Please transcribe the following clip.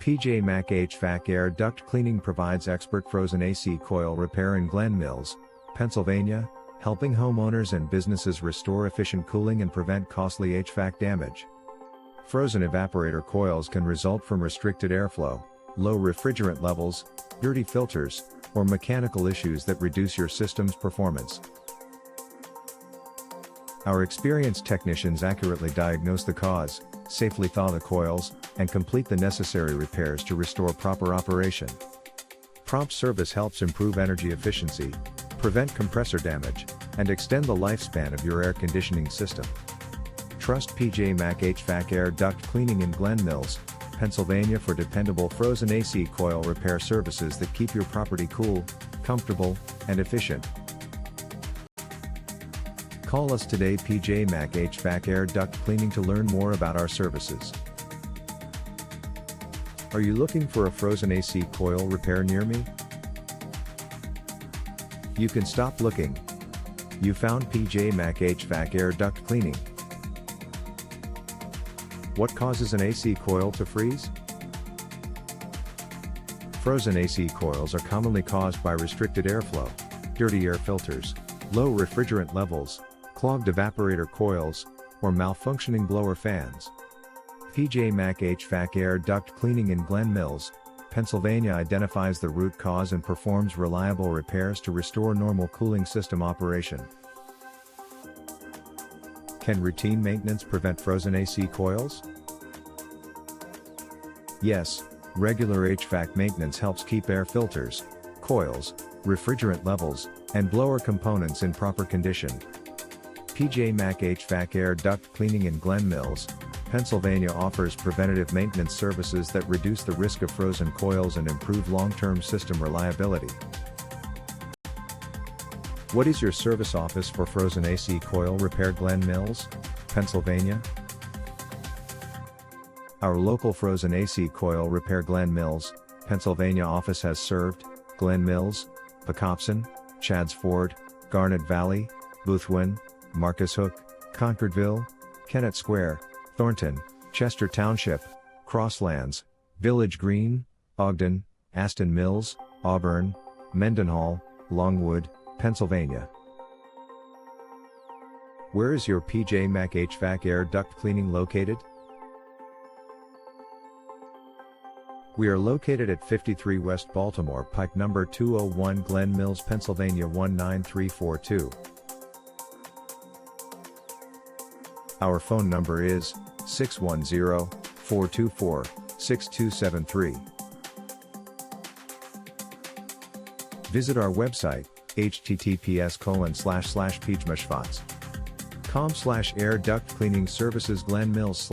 PJ Mac HVAC Air Duct Cleaning provides expert frozen AC coil repair in Glen Mills, Pennsylvania, helping homeowners and businesses restore efficient cooling and prevent costly HVAC damage. Frozen evaporator coils can result from restricted airflow, low refrigerant levels, dirty filters, or mechanical issues that reduce your system's performance. Our experienced technicians accurately diagnose the cause, safely thaw the coils, and complete the necessary repairs to restore proper operation. Prompt service helps improve energy efficiency, prevent compressor damage, and extend the lifespan of your air conditioning system. Trust PJ Mac HVAC Air Duct Cleaning in Glen Mills, Pennsylvania for dependable frozen AC coil repair services that keep your property cool, comfortable, and efficient. Call us today, PJ Mac HVAC Air Duct Cleaning, to learn more about our services. Are you looking for a frozen AC coil repair near me? You can stop looking. You found PJ Mac HVAC Air Duct Cleaning. What causes an AC coil to freeze? Frozen AC coils are commonly caused by restricted airflow, dirty air filters, low refrigerant levels, clogged evaporator coils, or malfunctioning blower fans. PJ Mac HVAC Air Duct Cleaning in Glen Mills, Pennsylvania identifies the root cause and performs reliable repairs to restore normal cooling system operation. Can routine maintenance prevent frozen AC coils? Yes, regular HVAC maintenance helps keep air filters, coils, refrigerant levels, and blower components in proper condition. PJ Mac HVAC Air Duct Cleaning in Glen Mills, Pennsylvania offers preventative maintenance services that reduce the risk of frozen coils and improve long-term system reliability. What is your service office for frozen AC coil repair? Glen Mills, Pennsylvania. Our local frozen AC coil repair Glen Mills, Pennsylvania office has served Glen Mills, Pocopson, Chaddsford, Garnet Valley, Boothwyn, Marcus Hook, Concordville, Kennett Square, Thornton, Chester Township, Crosslands, Village Green, Ogden, Aston Mills, Auburn, Mendenhall, Longwood, Pennsylvania. Where is your PJ Mac HVAC Air Duct Cleaning located? We are located at 53 West Baltimore Pike, number 201, Glen Mills, Pennsylvania 19342. Our phone number is 610-424-6273. Visit our website, https://peachmashvatz.com/air duct cleaning services Glen Mills/.